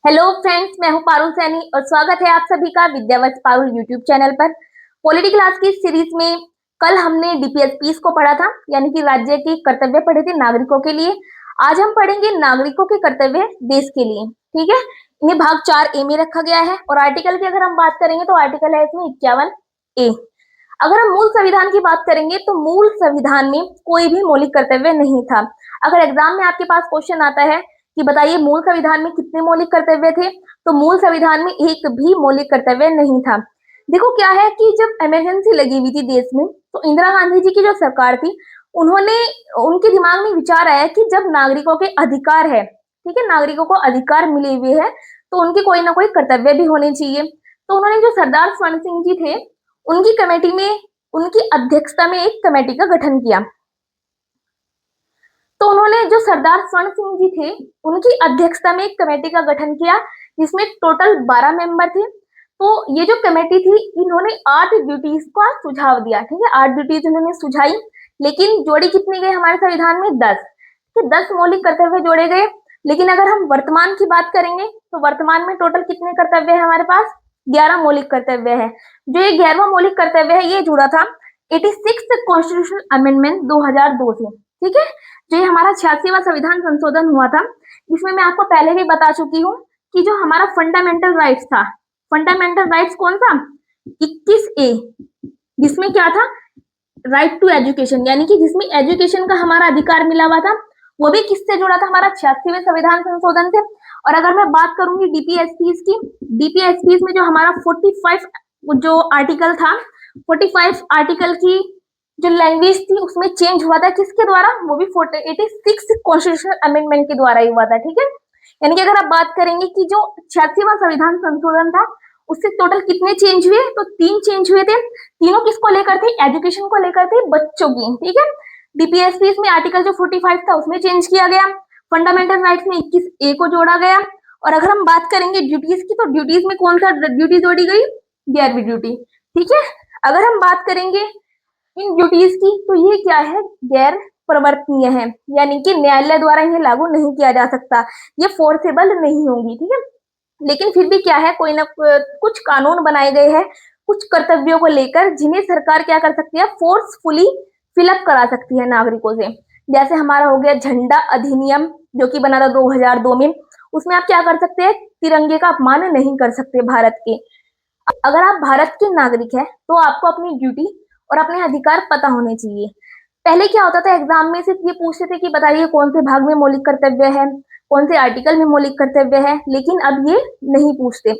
Hello friends, मैं हूं पारुल सैनी और स्वागत है आप सभी का विद्यावत्स पारुल यूट्यूब चैनल पर। पॉलिटी क्लास की सीरीज में कल हमने डीपीएसपीस को पढ़ा था, यानी कि राज्य के कर्तव्य पढ़े थे नागरिकों के लिए। आज हम पढ़ेंगे नागरिकों के कर्तव्य देश के लिए। ठीक है, इन्हें भाग 4 ए में रखा गया है और आर्टिकल की अगर हम बात करेंगे तो आर्टिकल है इसमें 51 ए। अगर हम मूल संविधान की बात करेंगे तो मूल संविधान में कोई भी मौलिक कर्तव्य नहीं था। अगर एग्जाम में आपके पास क्वेश्चन आता है कि बताइए मूल संविधान में कितने मौलिक कर्तव्य थे, तो मूल संविधान में एक भी मौलिक कर्तव्य नहीं था। देखो क्या है कि जब इमरजेंसी लगी हुई थी देश में, तो इंदिरा गांधी जी की जो सरकार थी, उन्होंने उनके दिमाग में विचार आया कि जब नागरिकों के अधिकार है, ठीक है, नागरिकों को अधिकार मिले हुए हैं, तो उनके कोई ना कोई कर्तव्य भी होने चाहिए। तो उन्होंने जो सरदार स्वर्ण सिंह जी थे, उनकी कमेटी में, उनकी अध्यक्षता में एक कमेटी का गठन किया। तो उन्होंने जो सरदार स्वर्ण सिंह जी थे, उनकी अध्यक्षता में एक कमेटी का गठन किया, जिसमें टोटल 12 मेंबर थे। तो ये जो कमेटी थी, इन्होंने 8 ड्यूटीज का सुझाव दिया। ठीक है, 8 ड्यूटीज उन्होंने सुझाई, लेकिन जोड़ी कितनी गई हमारे संविधान में? 10। तो 10 मौलिक कर्तव्य जोड़े गए। लेकिन अगर हम वर्तमान की बात करेंगे तो वर्तमान में टोटल कितने कर्तव्य है हमारे पास? 11 मौलिक कर्तव्य है। जो ये 11वां मौलिक कर्तव्य है, ये जुड़ा था 86 कॉन्स्टिट्यूशनल अमेंडमेंट 2002 से। ठीक है, जो ये हमारा 86वां संविधान संशोधन हुआ था, इसमें मैं आपको पहले भी बता चुकी हूँ कि जो हमारा फंडामेंटल राइट्स था, फंडामेंटल राइट्स कौन सा? 21 ए, जिसमें क्या था? राइट टू एजुकेशन, यानी कि जिसमें एजुकेशन का हमारा अधिकार मिला हुआ था, वो भी किससे जुड़ा था? हमारा 86वें संविधान संशोधन से। और अगर मैं बात करूंगी डीपीएसपीस की, डीपीएसपीस में जो हमारा 45 जो आर्टिकल था, 45 आर्टिकल की जो लैंग्वेज थी उसमें चेंज हुआ था, किसके द्वारा? वो भी 86 कॉन्स्टिट्यूशनल अमेंडमेंट के द्वारा ही हुआ था। ठीक है, यानी कि अगर आप बात करेंगे कि जो 86वां संविधान संशोधन था, उससे टोटल कितने चेंज हुए? तो 3 चेंज हुए थे। तीनों किसको लेकर थे? एजुकेशन को लेकर थे, बच्चों की। ठीक है, डीपीएसपीस में आर्टिकल जो 45 था उसमें चेंज किया गया, फंडामेंटल राइट्स में 21 ए को जोड़ा गया। और अगर हम बात करेंगे ड्यूटीज की, तो ड्यूटीज में कौन सा ड्यूटी जोड़ी गई? 11वीं ड्यूटी। ठीक है, अगर हम बात करेंगे इन ड्यूटीज की, तो ये क्या है? गैर प्रवर्तनीय है, यानी कि न्यायालय द्वारा इन्हें लागू नहीं किया जा सकता, ये फोर्सेबल नहीं होंगी। ठीक है, लेकिन फिर भी क्या है, कोई ना कुछ कानून बनाए गए हैं कुछ कर्तव्यों को लेकर, जिन्हें सरकार क्या कर सकती है? फोर्सफुली फिलअप करा सकती है नागरिकों से। जैसे हमारा हो गया झंडा अधिनियम, जो कि बना था 2002 में। उसमें आप क्या कर सकते हैं? तिरंगे का अपमान नहीं कर सकते भारत के। अगर आप भारत के नागरिक हैं तो आपको अपनी ड्यूटी और अपने अधिकार पता होने चाहिए। पहले क्या होता था, एग्जाम में सिर्फ ये पूछते थे कि बताइए कौन से भाग में मौलिक कर्तव्य है, कौन से आर्टिकल में मौलिक कर्तव्य है, लेकिन अब ये नहीं पूछते।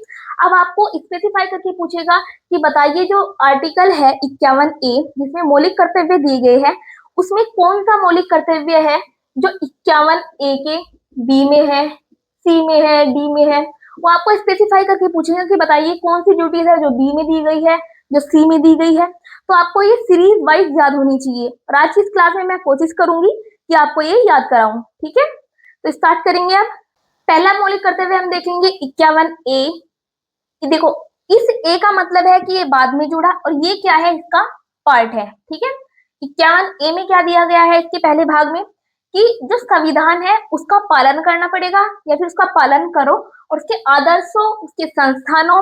अब आपको स्पेसिफाई करके पूछेगा कि बताइए जो आर्टिकल है 51 ए, जिसमें मौलिक कर्तव्य दिए गए हैं, उसमें कौन सा मौलिक कर्तव्य है जो 51 ए के बी में है, सी में है, डी में है। वो आपको स्पेसिफाई करके पूछेगा कि बताइए कौन सी ड्यूटीज है जो बी में दी गई है, जो सी में दी गई है। तो आपको ये सीरीज वाइज याद होनी चाहिए, और आज की इस क्लास में मैं कोशिश करूंगी कि आपको ये याद कराऊं। ठीक है, तो स्टार्ट करेंगे। अब पहला मौलिक कर्तव्य हम देखेंगे 51 ए। देखो, इस ए का मतलब है कि ये बाद में जुड़ा, और ये क्या है? इसका पार्ट है। ठीक है, 51 ए में क्या दिया गया है इसके पहले भाग में? कि जो संविधान है उसका पालन करना पड़ेगा, या फिर उसका पालन करो, और उसके आदर्शों, उसके संस्थानों,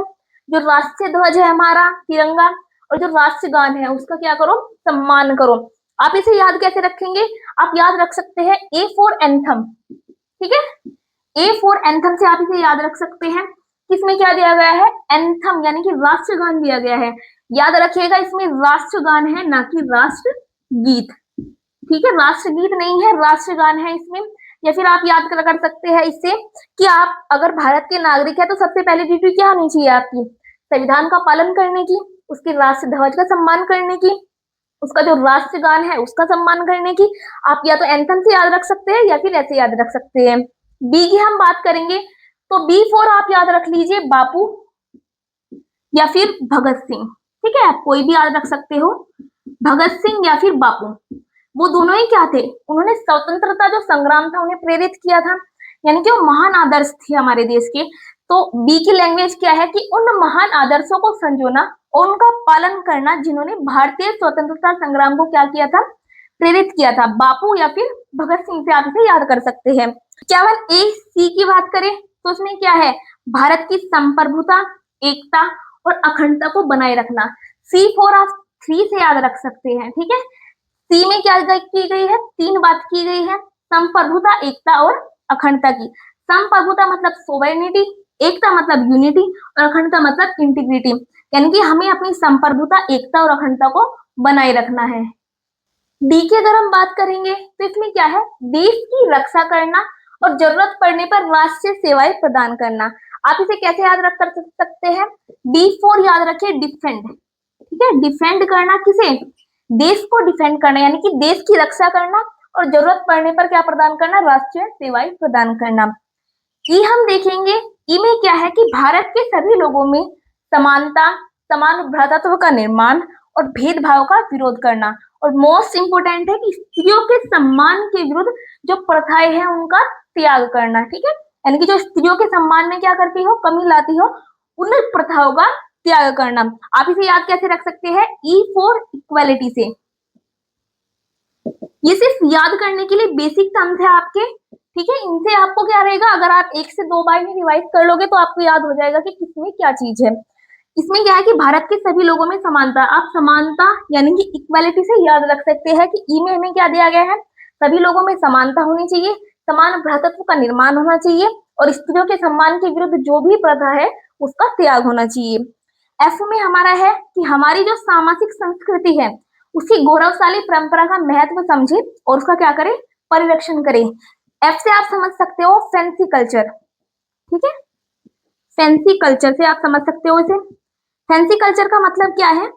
जो राष्ट्रीय ध्वज है हमारा तिरंगा, और जो राष्ट्रगान है उसका क्या करो? सम्मान करो। आप इसे याद कैसे रखेंगे? आप याद रख सकते हैं ए फॉर एंथम। ठीक है, ए फॉर एंथम से आप इसे याद रख सकते हैं। किसमें क्या दिया गया है? एंथम, यानी कि राष्ट्रगान दिया गया है। याद रखिएगा, इसमें राष्ट्रगान है, ना कि राष्ट्र गीत। ठीक है, राष्ट्रगीत नहीं है, राष्ट्रगान है इसमें। या फिर आप याद कर सकते हैं इससे कि आप अगर भारत के नागरिक है तो सबसे पहले ड्यूटी क्या होनी चाहिए आपकी? संविधान का पालन करने की, उसके राष्ट्र ध्वज का सम्मान करने की, उसका जो राष्ट्रगान है उसका सम्मान करने की। आप या तो एंथम से याद रख सकते हैं, या फिर ऐसे याद रख सकते हैं। बी की हम बात करेंगे तो बी फॉर आप याद रख लीजिए बापू या फिर भगत सिंह। ठीक है, आप कोई भी याद रख सकते हो, भगत सिंह या फिर बापू। वो दोनों ही क्या थे? उन्होंने स्वतंत्रता जो संग्राम था उन्हें प्रेरित किया था, यानी कि वो महान आदर्श थे हमारे देश के। तो बी की लैंग्वेज क्या है? कि उन महान आदर्शों को संजोना और उनका पालन करना जिन्होंने भारतीय स्वतंत्रता संग्राम को क्या किया था? प्रेरित किया था। बापू या फिर भगत सिंह से आप इसे याद कर सकते हैं। 51 ए सी की बात करें तो उसमें क्या है, भारत की संप्रभुता, एकता और अखंडता को बनाए रखना। C4 आप 3 से याद रख सकते हैं, ठीक है। सी में क्या की गई है, 3 बात की गई है, संप्रभुता, एकता और अखंडता की। संप्रभुता मतलब सोवेरेनिटी, एकता मतलब यूनिटी और अखंडता मतलब इंटीग्रिटी, यानी कि हमें अपनी संप्रभुता, एकता और अखंडता को बनाए रखना है। डी की अगर हम बात करेंगे तो इसमें क्या है, देश की रक्षा करना और जरूरत पड़ने पर राष्ट्रीय सेवाएं प्रदान करना। आप इसे कैसे याद रख कर सकते हैं, D4 याद रखिए, डिफेंड, ठीक है। डिफेंड करना किसे, देश को डिफेंड करना, यानी कि देश की रक्षा करना और जरूरत पड़ने पर क्या प्रदान करना, राष्ट्रीय सेवाएं प्रदान करना। ई हम देखेंगे, ई में क्या है कि भारत के सभी लोगों में समानता, समान भ्रातृत्व का निर्माण और भेदभाव का विरोध करना। और मोस्ट इंपोर्टेंट है कि स्त्रियों के सम्मान के विरुद्ध जो प्रथाएं हैं उनका त्याग करना, ठीक है। यानी कि जो स्त्रियों के सम्मान में क्या करती हो, कमी लाती हो, उन प्रथाओं का त्याग करना। आप इसे याद कैसे रख सकते हैं, E4 इक्वालिटी से। ये सिर्फ याद करने के लिए बेसिक टर्म्स है आपके, ठीक है। इनसे आपको क्या रहेगा, अगर आप 1 से 2 बार में रिवाइज कर लोगे तो आपको याद हो जाएगा कि किसमें क्या चीज है। इसमें क्या है कि भारत के सभी लोगों में समानता, आप समानता यानी कि इक्वालिटी से याद रख सकते हैं कि ई में हमें क्या दिया गया है, सभी लोगों में समानता होनी चाहिए, समान भ्रातृत्व का निर्माण होना चाहिए और स्त्रियों के सम्मान के विरुद्ध जो भी प्रथा है उसका त्याग होना चाहिए। एफ में हमारा है कि हमारी जो सामाजिक संस्कृति है उसकी गौरवशाली परंपरा का महत्व समझे और उसका क्या करें, परिरक्षण करें। एफ से आप समझ सकते हो फैंसी कल्चर, ठीक है। फैंसी कल्चर से आप समझ सकते हो इसे। फैंसी कल्चर का मतलब क्या है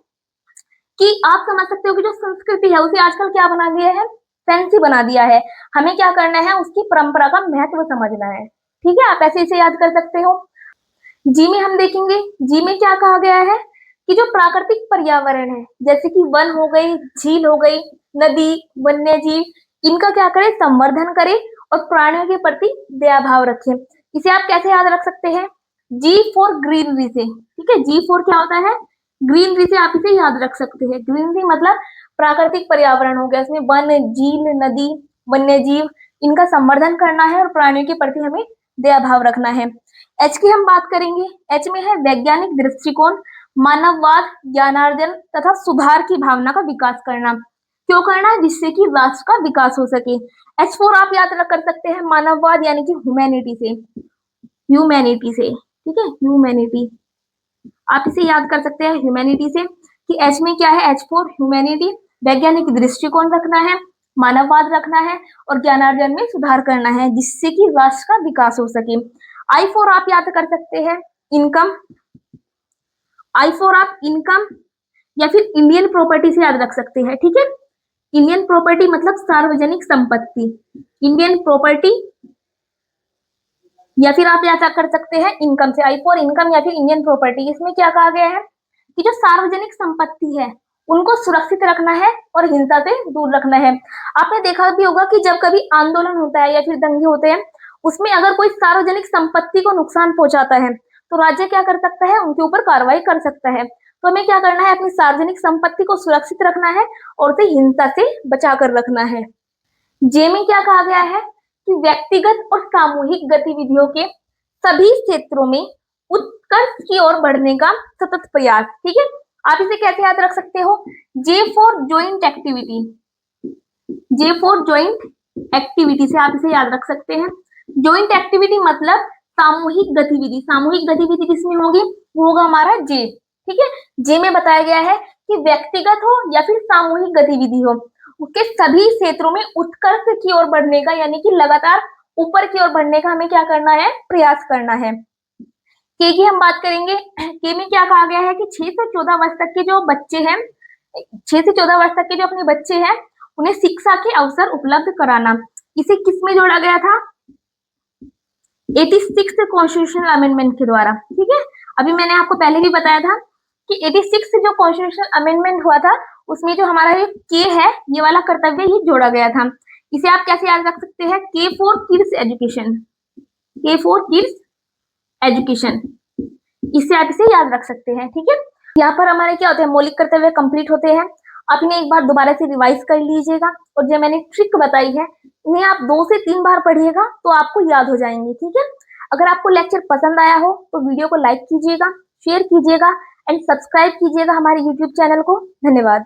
कि आप समझ सकते हो कि जो संस्कृति है उसे आजकल क्या बना दिया है, फैंसी बना दिया है। हमें क्या करना है, उसकी परंपरा का महत्व समझना है, ठीक है। आप ऐसे इसे याद कर सकते हो। जी में हम देखेंगे, जी में क्या कहा गया है कि जो प्राकृतिक पर्यावरण है जैसे कि वन हो गई, झील हो गई, नदी, वन्य जीव, इनका क्या करें, संवर्धन करें और प्राणियों के प्रति दया भाव रखें। इसे आप कैसे याद रख सकते हैं, G4 ग्रीनरी से, ठीक है। G4 क्या होता है, ग्रीनरी से आप इसे याद रख सकते हैं। ग्रीनरी मतलब प्राकृतिक पर्यावरण हो गया, इसमें वन, झील, नदी, वन्य जीव, इनका संवर्धन करना है और प्राणियों के प्रति हमें दया भाव रखना है। एच की हम बात करेंगे, एच में है वैज्ञानिक दृष्टिकोण, मानववाद, ज्ञानार्जन तथा सुधार की भावना का विकास करना। क्यों करना, जिससे कि राष्ट्र का विकास हो सके। H4 आप याद कर सकते हैं, मानववाद यानी कि ह्यूमैनिटी से, ह्यूमैनिटी से, ठीक है, ह्यूमैनिटी। आप इसे याद कर सकते हैं ह्यूमैनिटी से कि एच में क्या है, H4 ह्यूमैनिटी, वैज्ञानिक दृष्टिकोण रखना है, मानववाद रखना है और ज्ञानार्जन में सुधार करना है जिससे कि राष्ट्र का विकास हो सके। I4 आप याद कर सकते हैं इनकम, I4 आप इनकम या फिर इंडियन प्रॉपर्टी से याद रख सकते हैं, ठीक है। इंडियन प्रॉपर्टी मतलब सार्वजनिक संपत्ति, इंडियन प्रॉपर्टी, या फिर आप याद कर सकते हैं इनकम से, I4 इनकम या फिर इंडियन प्रॉपर्टी। इसमें क्या कहा गया है कि जो सार्वजनिक संपत्ति है उनको सुरक्षित रखना है और हिंसा से दूर रखना है। आपने देखा भी होगा कि जब कभी आंदोलन होता है या फिर दंगे होते हैं, उसमें अगर कोई सार्वजनिक संपत्ति को नुकसान पहुंचाता है तो राज्य क्या कर सकता है, उनके ऊपर कार्रवाई कर सकता है। तो हमें क्या करना है, अपनी सार्वजनिक संपत्ति को सुरक्षित रखना है और उसे हिंसा से बचा कर रखना है। जे में क्या कहा गया है कि व्यक्तिगत और सामूहिक गतिविधियों के सभी क्षेत्रों में उत्कर्ष की ओर बढ़ने का सतत प्रयास, ठीक है। आप इसे कैसे याद रख सकते हो, J4 joint activity, J4 joint activity से आप इसे याद रख सकते हैं। ज्वाइंट एक्टिविटी मतलब सामूहिक गतिविधि, सामूहिक गतिविधि किसमें होगी, वो होगा हमारा जे, ठीक है। जे में बताया गया है कि व्यक्तिगत हो या फिर सामूहिक गतिविधि हो, उसके सभी क्षेत्रों में उत्कर्ष की ओर बढ़ने का यानी कि लगातार ऊपर की ओर बढ़ने का हमें क्या करना है, प्रयास करना है। के की हम बात करेंगे, के में क्या कहा गया है कि 6 से 14 वर्ष तक के जो बच्चे हैं, 6 से 14 वर्ष तक के जो अपने बच्चे हैं उन्हें शिक्षा के अवसर उपलब्ध कराना। इसे किस में जोड़ा गया था, 86 कॉन्स्टिट्यूशनल अमेंडमेंट के द्वारा, ठीक है। अभी मैंने आपको पहले भी बताया था कि 86 जो कॉन्स्टिट्यूशनल अमेंडमेंट हुआ था उसमें जो हमारा ये के है, ये वाला कर्तव्य ही जोड़ा गया था। इसे आप कैसे याद रख सकते हैं, K4 kids education, K4 kids education, इससे आप इसे याद रख सकते हैं, ठीक है। यहाँ पर हमारे क्या होते हैं, मौलिक कर्तव्य कंप्लीट होते हैं। आप इन्हें एक बार दोबारा से रिवाइज कर लीजिएगा और जो मैंने ट्रिक बताई है इन्हें आप 2 से 3 बार पढ़िएगा तो आपको याद हो जाएंगे, ठीक है। अगर आपको लेक्चर पसंद आया हो तो वीडियो को लाइक कीजिएगा, शेयर कीजिएगा एंड सब्सक्राइब कीजिएगा हमारे यूट्यूब चैनल को। धन्यवाद।